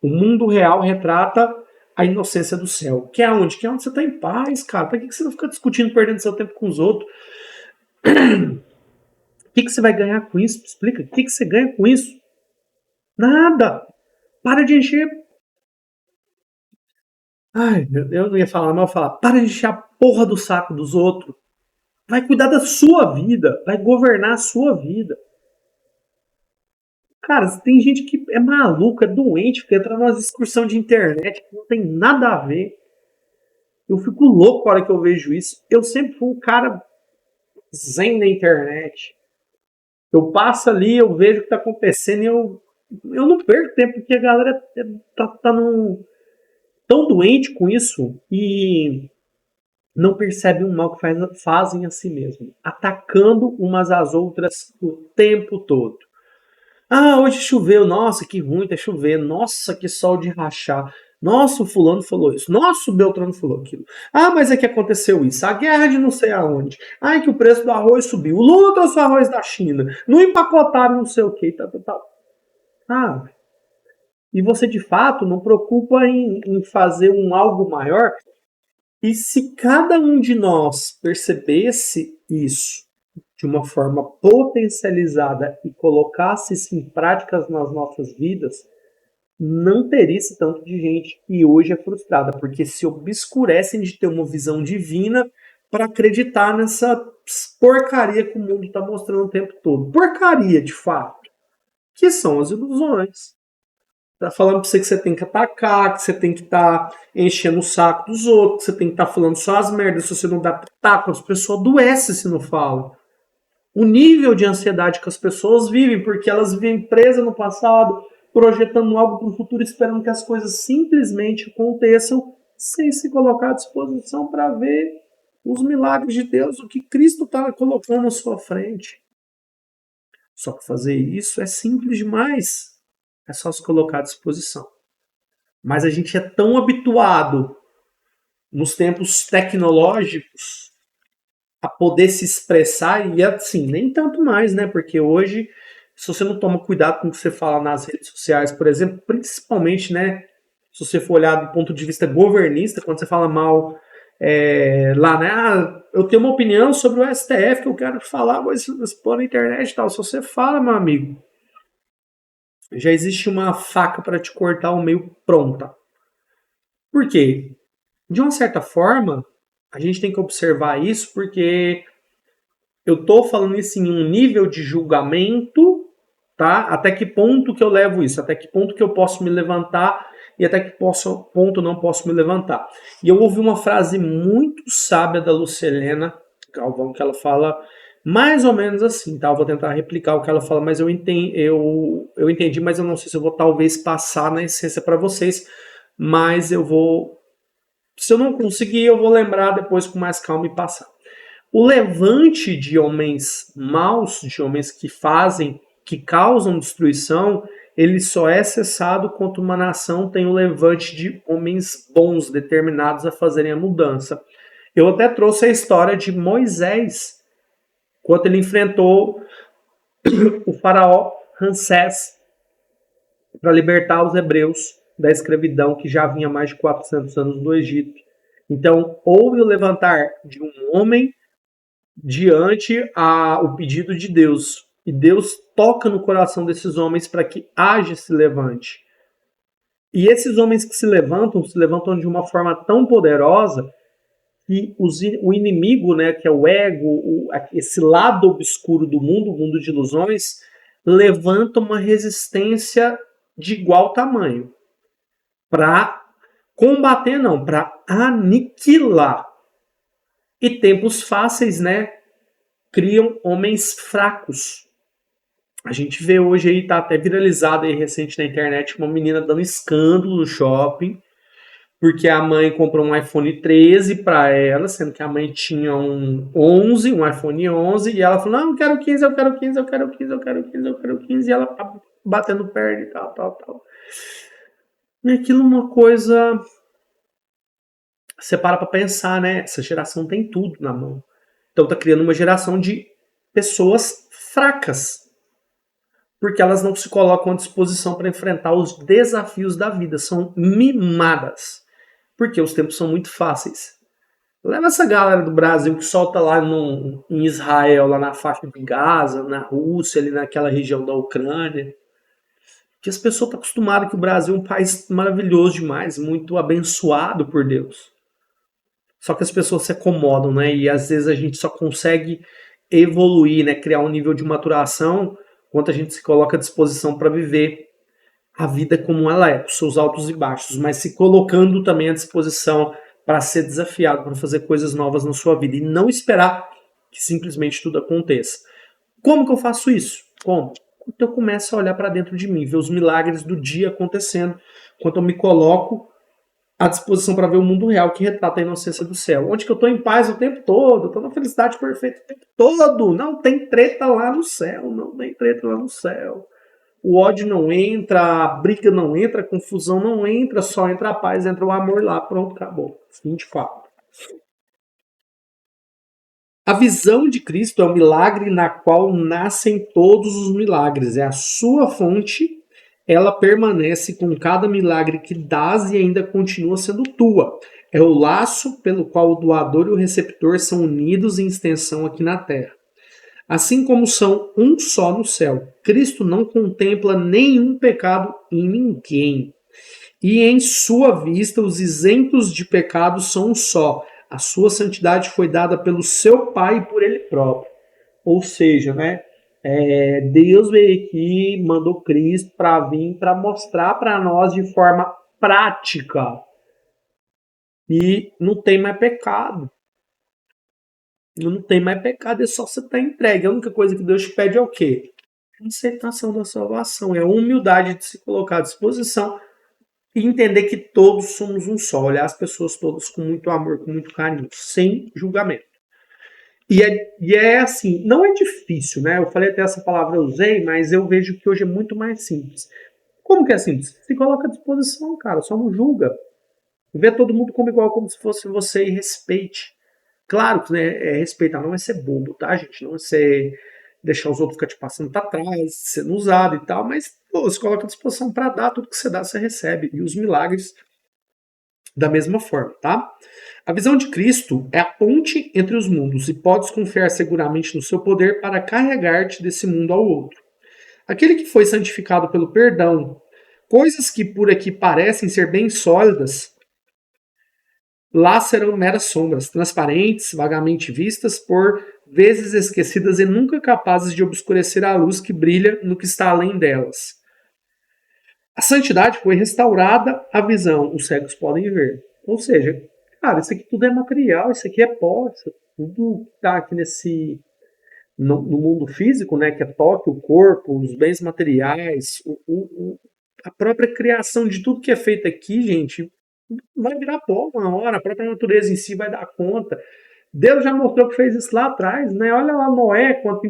S1: O mundo real retrata a inocência do céu. Que é onde? Que é onde você está em paz, cara. Para que você não fica discutindo, perdendo seu tempo com os outros? O que você vai ganhar com isso? Explica. O que você ganha com isso? Nada. Para de encher. Eu não ia falar, mas eu ia falar. Para de encher a porra do saco dos outros. Vai cuidar da sua vida. Vai governar a sua vida. Cara, tem gente que é maluca, é doente, fica entrando numa excursão de internet que não tem nada a ver. Eu fico louco na hora que eu vejo isso. Eu sempre fui um cara zen na internet. Eu passo ali, eu vejo o que está acontecendo e eu não perco tempo, porque a galera tá tão doente com isso e não percebe o mal que fazem a si mesmo, atacando umas às outras o tempo todo. Hoje choveu, nossa, que ruim, tá chovendo, nossa, que sol de rachar. Nossa, o fulano falou isso. Nossa, o Beltrano falou aquilo. Mas é que aconteceu isso. A guerra de não sei aonde. É que o preço do arroz subiu. O Lula trouxe o arroz da China. Não empacotaram não sei o que. Tal. E você, de fato, não preocupa em fazer um algo maior. E se cada um de nós percebesse isso de uma forma potencializada e colocasse isso em práticas nas nossas vidas, não teria esse tanto de gente que hoje é frustrada, porque se obscurecem de ter uma visão divina para acreditar nessa porcaria que o mundo está mostrando o tempo todo. Porcaria, de fato. Que são as ilusões. Tá falando pra você que você tem que atacar, que você tem que estar enchendo o saco dos outros, que você tem que estar falando só as merdas, se você não dá pitaco, as pessoas adoecem se não falam. O nível de ansiedade que as pessoas vivem, porque elas vivem presas no passado, projetando algo para o futuro, esperando que as coisas simplesmente aconteçam, sem se colocar à disposição para ver os milagres de Deus, o que Cristo está colocando na sua frente. Só que fazer isso é simples demais. É só se colocar à disposição. Mas a gente é tão habituado nos tempos tecnológicos, a poder se expressar, e assim, nem tanto mais, né? Porque hoje, se você não toma cuidado com o que você fala nas redes sociais, por exemplo, principalmente, né? Se você for olhar do ponto de vista governista, quando você fala mal lá, né? Ah, eu tenho uma opinião sobre o STF que eu quero falar, mas expor na internet e tal. Se você fala, meu amigo, já existe uma faca para te cortar ao meio pronta. Por quê? De uma certa forma, a gente tem que observar isso porque eu tô falando isso em um nível de julgamento, tá? Até que ponto que eu levo isso? Até que ponto que eu posso me levantar e até que ponto não posso me levantar? E eu ouvi uma frase muito sábia da Lucilena Galvão, que ela fala mais ou menos assim, tá? Eu vou tentar replicar o que ela fala, mas eu entendi, mas eu não sei se eu vou talvez passar na essência para vocês, mas eu vou. Se eu não conseguir, eu vou lembrar depois com mais calma e passar. O levante de homens maus, de homens que fazem, que causam destruição, ele só é cessado quando uma nação tem o levante de homens bons, determinados a fazerem a mudança. Eu até trouxe a história de Moisés, quando ele enfrentou o faraó Ramsés para libertar os hebreus da escravidão que já vinha mais de 400 anos do Egito. Então, houve o levantar de um homem diante o pedido de Deus. E Deus toca no coração desses homens para que haja esse levante. E esses homens que se levantam de uma forma tão poderosa que o inimigo, né, que é o ego, esse lado obscuro do mundo, o mundo de ilusões, levanta uma resistência de igual tamanho para combater, não, para aniquilar. E tempos fáceis, né, criam homens fracos. A gente vê hoje aí, tá até viralizado aí recente na internet, uma menina dando escândalo no shopping, porque a mãe comprou um iPhone 13 para ela, sendo que a mãe tinha um iPhone 11, e ela falou, não, eu quero 15, eu quero 15, eu quero 15, eu quero 15, eu quero 15, e ela tá batendo perna e tal, tal, tal. E aquilo é uma coisa... Você para pra pensar, né? Essa geração tem tudo na mão. Então tá criando uma geração de pessoas fracas, porque elas não se colocam à disposição para enfrentar os desafios da vida, são mimadas, porque os tempos são muito fáceis. Leva essa galera do Brasil que solta lá em Israel, lá na faixa de Gaza, na Rússia, ali naquela região da Ucrânia, que as pessoas estão acostumadas que o Brasil é um país maravilhoso demais, muito abençoado por Deus. Só que as pessoas se acomodam, né? E às vezes a gente só consegue evoluir, né? Criar um nível de maturação quando a gente se coloca à disposição para viver a vida como ela é, com seus altos e baixos, mas se colocando também à disposição para ser desafiado, para fazer coisas novas na sua vida e não esperar que simplesmente tudo aconteça. Como que eu faço isso? Como? Quando eu começo a olhar para dentro de mim, ver os milagres do dia acontecendo, quando eu me coloco à disposição para ver o mundo real que retrata a inocência do céu. Onde que eu estou em paz o tempo todo, estou na felicidade perfeita o tempo todo. Não tem treta lá no céu, não tem treta lá no céu. O ódio não entra, a briga não entra, a confusão não entra, só entra a paz, entra o amor lá, pronto, acabou. Fim de fato. A visão de Cristo é o milagre na qual nascem todos os milagres. É a sua fonte, ela permanece com cada milagre que dás e ainda continua sendo tua. É o laço pelo qual o doador e o receptor são unidos em extensão aqui na terra. Assim como são um só no céu. Cristo não contempla nenhum pecado em ninguém. E em sua vista, os isentos de pecado são um só. A sua santidade foi dada pelo seu Pai e por ele próprio. Ou seja, né? Deus veio aqui, mandou Cristo para vir, para mostrar para nós de forma prática. E não tem mais pecado. Não tem mais pecado, é só você estar entregue. A única coisa que Deus te pede é o quê? A aceitação da salvação. É a humildade de se colocar à disposição e entender que todos somos um só. Olhar as pessoas todas com muito amor, com muito carinho, sem julgamento. E é assim, não é difícil, né? Eu falei até essa palavra, eu usei, mas eu vejo que hoje é muito mais simples. Como que é simples? Se coloca à disposição, cara, só não julga. Vê todo mundo como igual, como se fosse você e respeite. Claro que, né, respeitar não é ser bobo, tá, gente? Não é ser deixar os outros ficar te passando para trás, sendo usado e tal, mas pô, se coloca à disposição para dar, tudo que você dá, você recebe. E os milagres da mesma forma, tá? A visão de Cristo é a ponte entre os mundos e podes confiar seguramente no seu poder para carregar-te desse mundo ao outro. Aquele que foi santificado pelo perdão, coisas que por aqui parecem ser bem sólidas, lá serão meras sombras, transparentes, vagamente vistas, por vezes esquecidas e nunca capazes de obscurecer a luz que brilha no que está além delas. A santidade foi restaurada à visão, os cegos podem ver. Ou seja, cara, isso aqui tudo é material, isso aqui é pó, isso tudo está aqui no mundo físico, né, que é toque, o corpo, os bens materiais, a própria criação de tudo que é feito aqui, gente, vai virar pó uma hora, a própria natureza em si vai dar conta. Deus já mostrou que fez isso lá atrás, né? Olha lá Noé, quando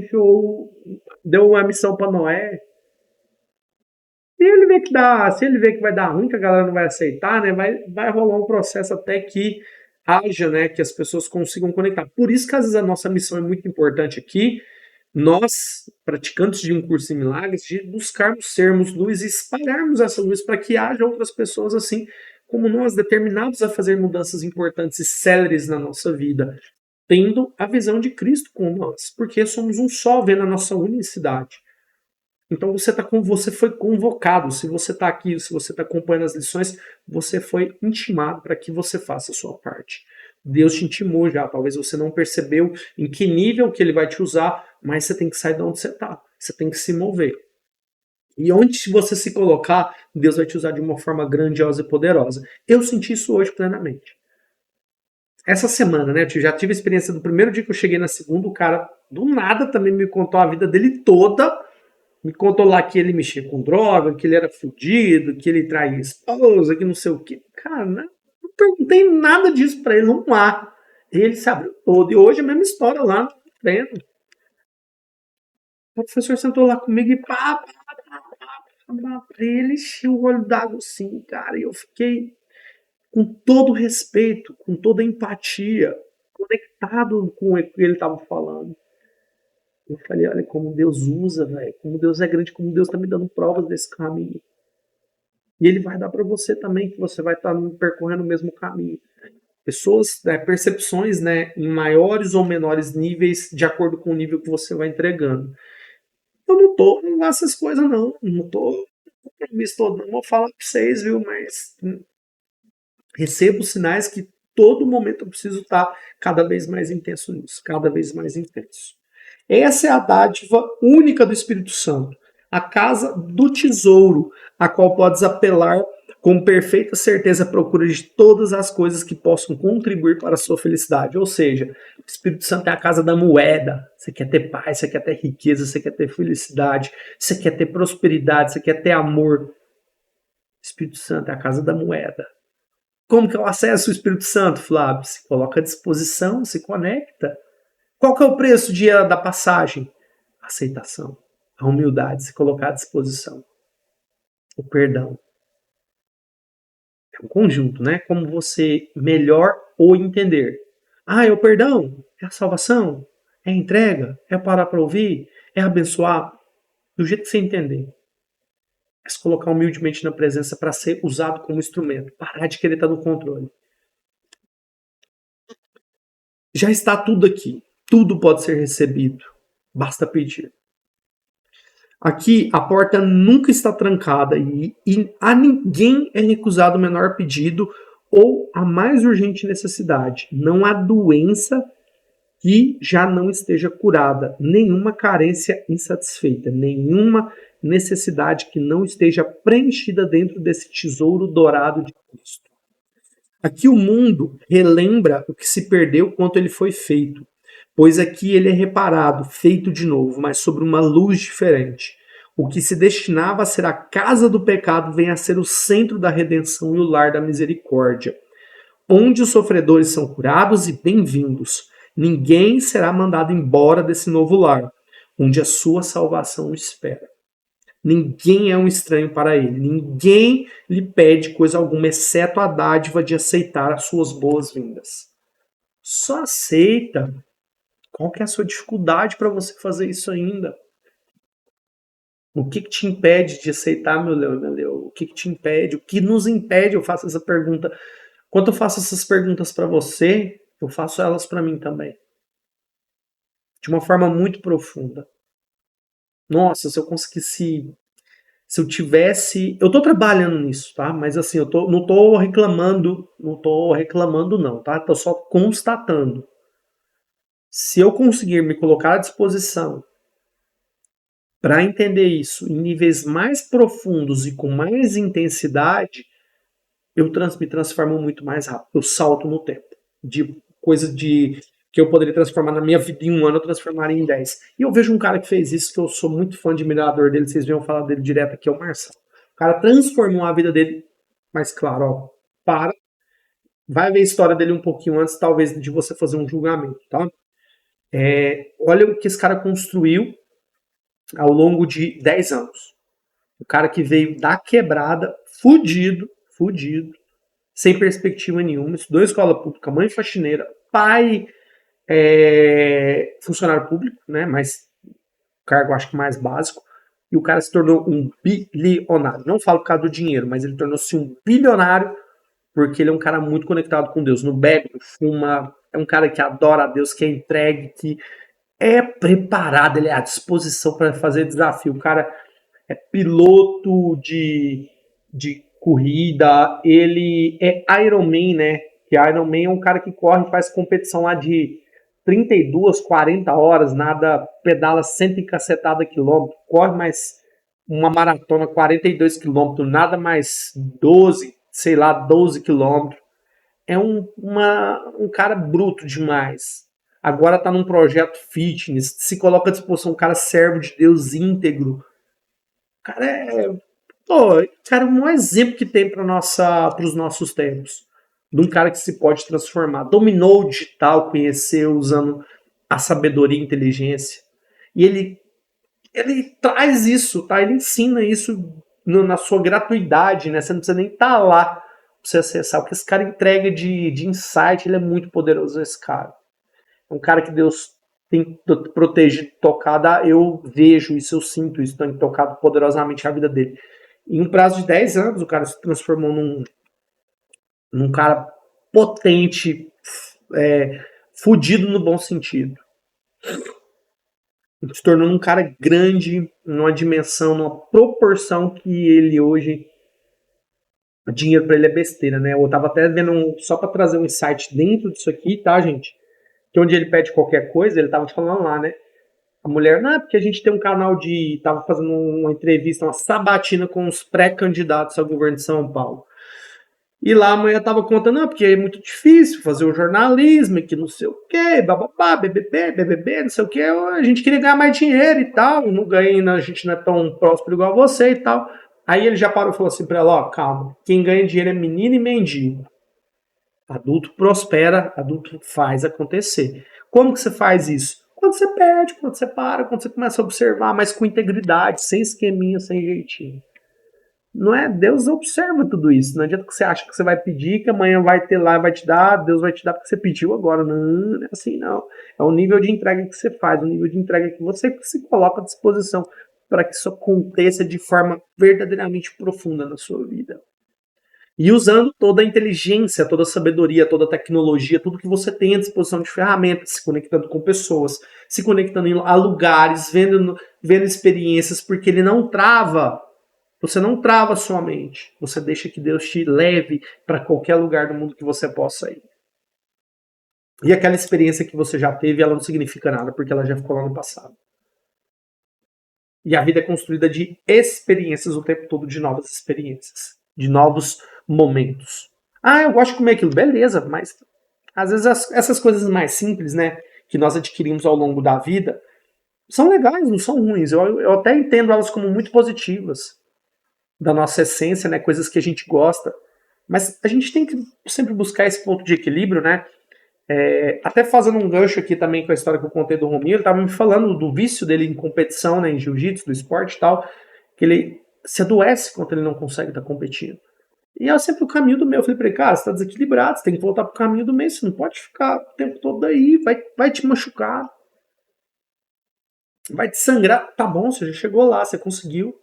S1: deu uma missão para Noé. Se ele vê que vai dar ruim, que a galera não vai aceitar, né? Vai rolar um processo até que haja, né? Que as pessoas consigam conectar. Por isso que às vezes a nossa missão é muito importante aqui. Nós, praticantes de um curso em milagres, de buscarmos sermos luz e espalharmos essa luz para que haja outras pessoas assim como nós, determinados a fazer mudanças importantes e céleres na nossa vida, tendo a visão de Cristo com nós, porque somos um só, vendo a nossa unicidade. Então você foi convocado, se você está aqui, se você está acompanhando as lições, você foi intimado para que você faça a sua parte. Deus te intimou já, talvez você não percebeu em que nível que ele vai te usar, mas você tem que sair de onde você está, você tem que se mover. E onde você se colocar, Deus vai te usar de uma forma grandiosa e poderosa. Eu senti isso hoje plenamente. Essa semana, né, eu já tive a experiência do primeiro dia que eu cheguei na segunda, o cara do nada também me contou a vida dele toda, me contou lá que ele mexia com droga, que ele era fudido, que ele traía esposa, que não sei o que. Cara, não perguntei nada disso pra ele, não há. Ele se abriu todo. E hoje é a mesma história lá no treino. O professor sentou lá comigo e pá, ele encheu o olho d'água assim, cara, e eu fiquei com todo respeito, com toda empatia, conectado com o que ele estava falando. Eu falei, olha como Deus usa, velho, como Deus é grande, como Deus está me dando provas desse caminho. E ele vai dar para você também, que você vai estar percorrendo o mesmo caminho. Pessoas, percepções, né, em maiores ou menores níveis, de acordo com o nível que você vai entregando. Eu não tô nessas coisas, não tô compromisso todo, não vou falar para vocês, viu, mas recebo sinais que todo momento eu preciso estar cada vez mais intenso nisso, cada vez mais intenso. Essa é a dádiva única do Espírito Santo, a casa do tesouro, a qual podes apelar com perfeita certeza à procura de todas as coisas que possam contribuir para a sua felicidade. Ou seja, o Espírito Santo é a casa da moeda. Você quer ter paz, você quer ter riqueza, você quer ter felicidade, você quer ter prosperidade, você quer ter amor. O Espírito Santo é a casa da moeda. Como que eu acesso o Espírito Santo, Flávio? Se coloca à disposição, se conecta. Qual que é o preço da passagem? A aceitação, a humildade, se colocar à disposição. O perdão. É um conjunto, né? Como você melhor o entender. É o perdão? É a salvação? É a entrega? É parar para ouvir? É abençoar? Do jeito que você entender. É se colocar humildemente na presença para ser usado como instrumento. Parar de querer estar no controle. Já está tudo aqui. Tudo pode ser recebido. Basta pedir. Aqui a porta nunca está trancada e a ninguém é recusado o menor pedido ou a mais urgente necessidade. Não há doença que já não esteja curada, nenhuma carência insatisfeita, nenhuma necessidade que não esteja preenchida dentro desse tesouro dourado de Cristo. Aqui o mundo relembra o que se perdeu quando ele foi feito, pois aqui ele é reparado, feito de novo, mas sobre uma luz diferente. O que se destinava a ser a casa do pecado vem a ser o centro da redenção e o lar da misericórdia, onde os sofredores são curados e bem-vindos. Ninguém será mandado embora desse novo lar, onde a sua salvação espera. Ninguém é um estranho para ele. Ninguém lhe pede coisa alguma, exceto a dádiva de aceitar as suas boas-vindas. Só aceita. Qual que é a sua dificuldade para você fazer isso ainda? O que te impede de aceitar, meu leão e meu leão? O que te impede? O que nos impede? Eu faço essa pergunta. Quando eu faço essas perguntas para você, eu faço elas para mim também. De uma forma muito profunda. Nossa, se eu conseguisse... Se eu tivesse... Eu tô trabalhando nisso, tá? Mas assim, não tô reclamando. Não tô reclamando não, tá? Tô só constatando. Se eu conseguir me colocar à disposição para entender isso em níveis mais profundos e com mais intensidade, me transformo muito mais rápido. Eu salto no tempo. De coisa de que eu poderia transformar na minha vida em 1 ano, eu transformaria em 10. E eu vejo um cara que fez isso, que eu sou muito fã, admirador dele, vocês viram falar dele direto aqui, é o Marcelo. O cara transformou a vida dele, mas claro, ó, vai ver a história dele um pouquinho antes, talvez, de você fazer um julgamento, tá? Olha o que esse cara construiu ao longo de 10 anos. O cara que veio da quebrada, fudido, sem perspectiva nenhuma, estudou escola pública, mãe faxineira, pai funcionário público, né? Mas cargo acho que mais básico. E o cara se tornou um bilionário. Não falo por causa do dinheiro, mas ele tornou-se um bilionário porque ele é um cara muito conectado com Deus. Não bebe, não fuma, é um cara que adora a Deus, que é entregue, que é preparado, ele é à disposição para fazer desafio. O cara é piloto de corrida, ele é Ironman, né? Que Ironman é um cara que corre, faz competição lá de 32, 40 horas, nada, pedala 100 e cacetada quilômetro, corre mais uma maratona 42 quilômetros, nada mais 12, sei lá, 12 quilômetros. É um cara bruto demais. Agora tá num projeto fitness, se coloca à disposição, um cara servo de Deus íntegro. O cara cara, um exemplo que tem para os nossos tempos. De um cara que se pode transformar. Dominou o digital, conheceu usando a sabedoria e a inteligência. E ele traz isso, tá? Ele ensina isso na sua gratuidade, né? Você não precisa nem estar lá para você acessar. O que esse cara entrega de insight, ele é muito poderoso, esse cara. É um cara que Deus tem protegido, tocado. Eu vejo isso, eu sinto isso, tem tocado poderosamente a vida dele. Em um prazo de 10 anos, o cara se transformou num cara potente, fudido no bom sentido. Se tornou um cara grande, numa dimensão, numa proporção que ele hoje. Dinheiro para ele é besteira, né? Eu tava até vendo, só para trazer um insight dentro disso aqui, tá, gente? Que onde ele pede qualquer coisa, ele tava falando lá, né? A mulher, não, porque a gente tem um canal de. Tava fazendo uma entrevista, uma sabatina com os pré-candidatos ao governo de São Paulo. E lá a mulher tava contando, não, porque é muito difícil fazer o jornalismo, que não sei o quê, bababá, BBB, não sei o quê. A gente queria ganhar mais dinheiro e tal, não ganha, a gente não é tão próspero igual você e tal. Aí ele já parou e falou assim pra ela, ó, calma, quem ganha dinheiro é menino e mendigo. Adulto prospera, adulto faz acontecer. Como que você faz isso? Quando você perde, quando você para, quando você começa a observar, mas com integridade, sem esqueminha, sem jeitinho. Não é? Deus observa tudo isso. Não adianta que você acha que você vai pedir, que amanhã vai ter lá, vai te dar, Deus vai te dar porque você pediu agora. Não, não é assim não. É o nível de entrega que você faz, o nível de entrega que você se coloca à disposição para que isso aconteça de forma verdadeiramente profunda na sua vida. E usando toda a inteligência, toda a sabedoria, toda a tecnologia, tudo que você tem à disposição de ferramentas, se conectando com pessoas, se conectando a lugares, vendo experiências, porque ele não trava. Você não trava a sua mente. Você deixa que Deus te leve para qualquer lugar do mundo que você possa ir. E aquela experiência que você já teve, ela não significa nada, porque ela já ficou lá no passado. E a vida é construída de experiências o tempo todo, de novas experiências, de novos momentos. Ah, eu gosto de comer aquilo. Beleza, mas às vezes essas coisas mais simples, né, que nós adquirimos ao longo da vida, são legais, não são ruins. Eu até entendo elas como muito positivas da nossa essência, né, coisas que a gente gosta. Mas a gente tem que sempre buscar esse ponto de equilíbrio, né? Até fazendo um gancho aqui também com a história que eu contei do Rominho, ele estava me falando do vício dele em competição, né, em jiu-jitsu, do esporte e tal. que ele se adoece quando ele não consegue estar competindo. E é sempre o caminho do meio. Eu falei pra ele, cara, você tá desequilibrado, você tem que voltar pro caminho do meio, você não pode ficar o tempo todo aí, vai te machucar, vai te sangrar. Tá bom, você já chegou lá, você conseguiu.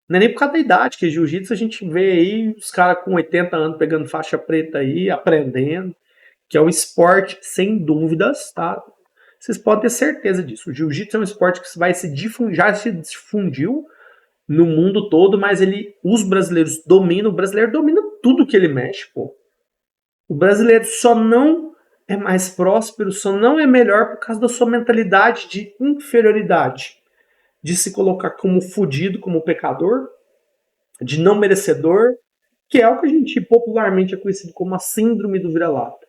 S1: Não é nem por causa da idade, que jiu-jitsu a gente vê aí os caras com 80 anos pegando faixa preta aí, aprendendo, que é um esporte, sem dúvidas, tá? Vocês podem ter certeza disso. O jiu-jitsu é um esporte que vai se difundir, já se difundiu no mundo todo, mas os brasileiros dominam, o brasileiro domina tudo que ele mexe, pô. O brasileiro só não é mais próspero, só não é melhor por causa da sua mentalidade de inferioridade, de se colocar como fudido, como pecador, de não merecedor, que é o que a gente popularmente é conhecido como a síndrome do vira-lata.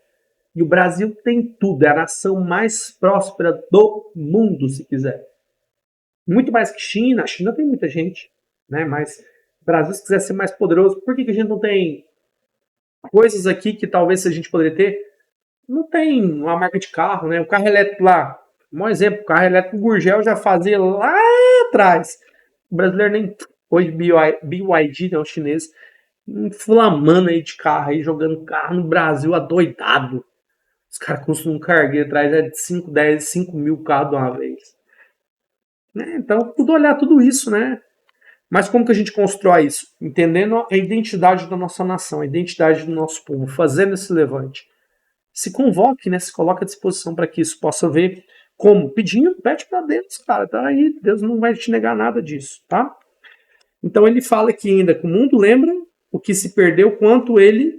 S1: E o Brasil tem tudo, é a nação mais próspera do mundo, se quiser. Muito mais que China. A China tem muita gente, né? Mas o Brasil, se quiser ser mais poderoso, por que a gente não tem coisas aqui que talvez a gente poderia ter? Não tem uma marca de carro, né? O carro elétrico lá, um exemplo, o carro elétrico o Gurgel já fazia lá atrás. O brasileiro nem... Hoje BYD, né, o chinês, inflamando aí de carro, aí, jogando carro no Brasil adoidado. Os caras custam um cargueiro atrás de 5, 10, 5 mil carros de uma vez. Né? Então, tudo olhar tudo isso, né? Mas como que a gente constrói isso? Entendendo a identidade da nossa nação, a identidade do nosso povo, fazendo esse levante. Se convoque, né? Se coloque à disposição para que isso possa ver como. Pedindo, pede para Deus, cara. Tá aí, Deus não vai te negar nada disso, tá? Então ele fala que ainda que o mundo lembra o que se perdeu, quanto ele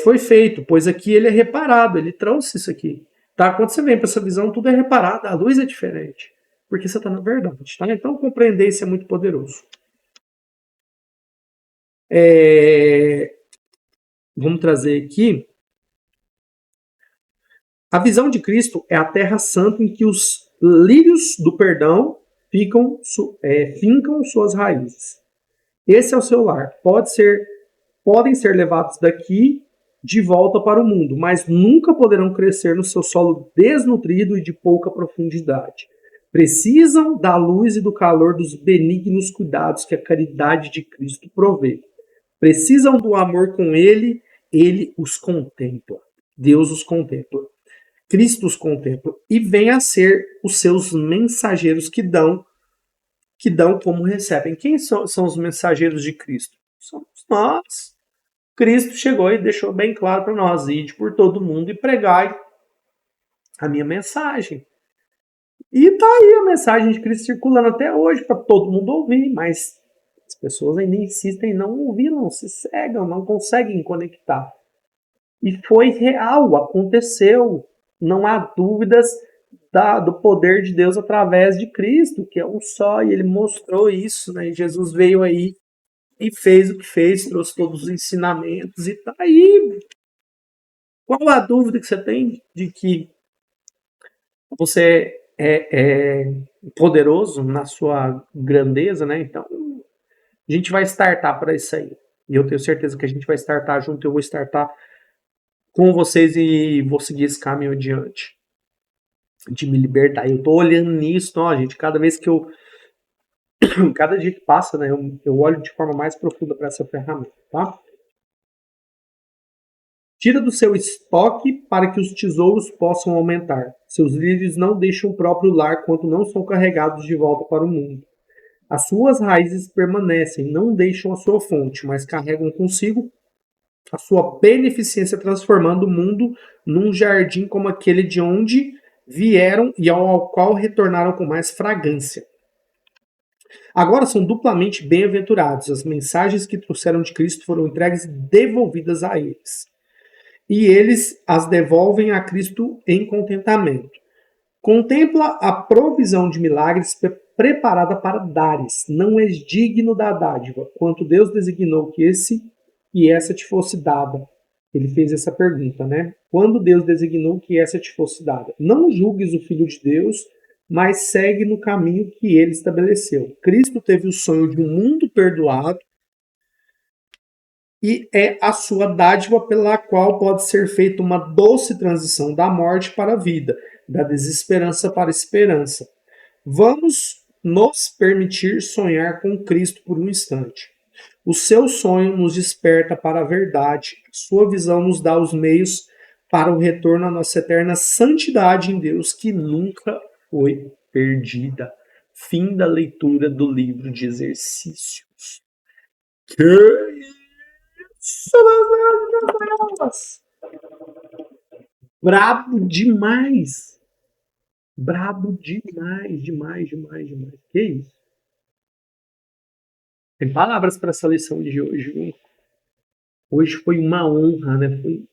S1: foi feito, pois aqui ele é reparado, ele trouxe isso aqui. Tá? Quando você vem para essa visão, tudo é reparado, a luz é diferente, porque você está na verdade. Tá? Então compreender isso é muito poderoso. Vamos trazer aqui. A visão de Cristo é a terra santa em que os lírios do perdão fincam suas raízes. Esse é o seu lar. Podem ser levados daqui de volta para o mundo, mas nunca poderão crescer no seu solo desnutrido e de pouca profundidade. Precisam da luz e do calor dos benignos cuidados que a caridade de Cristo provê. Precisam do amor com ele os contempla. Deus os contempla. Cristo os contempla. E vem a ser os seus mensageiros que dão como recebem. Quem são os mensageiros de Cristo? Somos nós. Cristo chegou e deixou bem claro para nós: ide por todo mundo e pregai a minha mensagem. E tá aí a mensagem de Cristo circulando até hoje para todo mundo ouvir, mas as pessoas ainda insistem em não ouvir, não se cegam, não conseguem conectar. E foi real, aconteceu. Não há dúvidas do poder de Deus através de Cristo, que é um só, e ele mostrou isso, né? E Jesus veio aí e fez o que fez, trouxe todos os ensinamentos e tá aí. Qual a dúvida que você tem de que você é poderoso na sua grandeza, né? Então, a gente vai startar para isso aí. E eu tenho certeza que a gente vai startar junto, eu vou startar com vocês e vou seguir esse caminho adiante. De me libertar. Eu tô olhando nisso, ó, gente, cada vez que cada dia que passa, né, eu olho de forma mais profunda para essa ferramenta, tá? Tira do seu estoque para que os tesouros possam aumentar. Seus lírios não deixam o próprio lar quando não são carregados de volta para o mundo. As suas raízes permanecem, não deixam a sua fonte, mas carregam consigo a sua beneficência, transformando o mundo num jardim como aquele de onde vieram e ao qual retornaram com mais fragrância. Agora são duplamente bem-aventurados. As mensagens que trouxeram de Cristo foram entregues e devolvidas a eles. E eles as devolvem a Cristo em contentamento. Contempla a provisão de milagres preparada para dares. Não és digno da dádiva, quanto Deus designou que essa te fosse dada. Ele fez essa pergunta, né? Quando Deus designou que essa te fosse dada. Não julgues o Filho de Deus, mas segue no caminho que ele estabeleceu. Cristo teve o sonho de um mundo perdoado e é a sua dádiva pela qual pode ser feita uma doce transição da morte para a vida, da desesperança para a esperança. Vamos nos permitir sonhar com Cristo por um instante. O seu sonho nos desperta para a verdade, sua visão nos dá os meios para o retorno à nossa eterna santidade em Deus, que nunca foi perdida. Fim da leitura do livro de exercícios. Que isso, meu Deus! Brabo demais! Brabo demais, demais, demais, demais. Que isso? Tem palavras para essa lição de hoje, viu? Hoje foi uma honra, né? Foi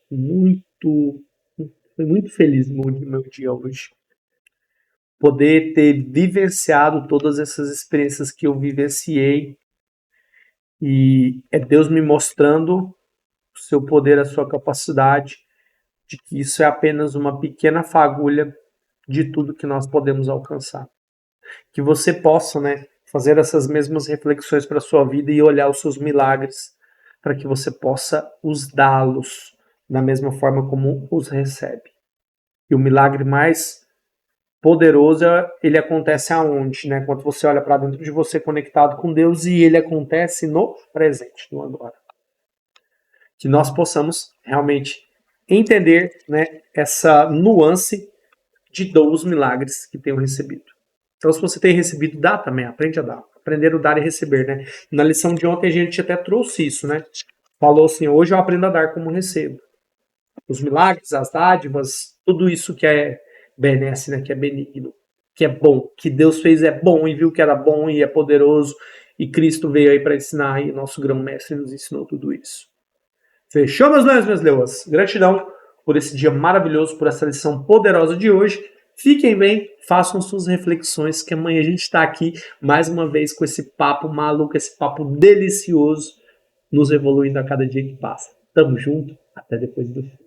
S1: muito feliz meu dia hoje. Poder ter vivenciado todas essas experiências que eu vivenciei. E é Deus me mostrando o seu poder, a sua capacidade, de que isso é apenas uma pequena fagulha de tudo que nós podemos alcançar. Que você possa, né, fazer essas mesmas reflexões para a sua vida e olhar os seus milagres, para que você possa usá-los da mesma forma como os recebe. E o milagre mais poderoso, ele acontece aonde, né? Quando você olha para dentro de você conectado com Deus, e ele acontece no presente, no agora. Que nós possamos realmente entender, né, essa nuance de os milagres que tenho recebido. Então, se você tem recebido, dá também, aprende a dar. Aprender a dar e receber, né? Na lição de ontem a gente até trouxe isso, né? Falou assim, hoje eu aprendo a dar como recebo. Os milagres, as dádivas, tudo isso que é benesse, né? Que é benigno, que é bom, que Deus fez é bom e viu que era bom e é poderoso. E Cristo veio aí para ensinar, e nosso grão-mestre nos ensinou tudo isso. Fechou, meus leões, minhas leoas? Gratidão por esse dia maravilhoso, por essa lição poderosa de hoje. Fiquem bem, façam suas reflexões, que amanhã a gente está aqui mais uma vez com esse papo maluco, esse papo delicioso, nos evoluindo a cada dia que passa. Tamo junto, até depois do fim.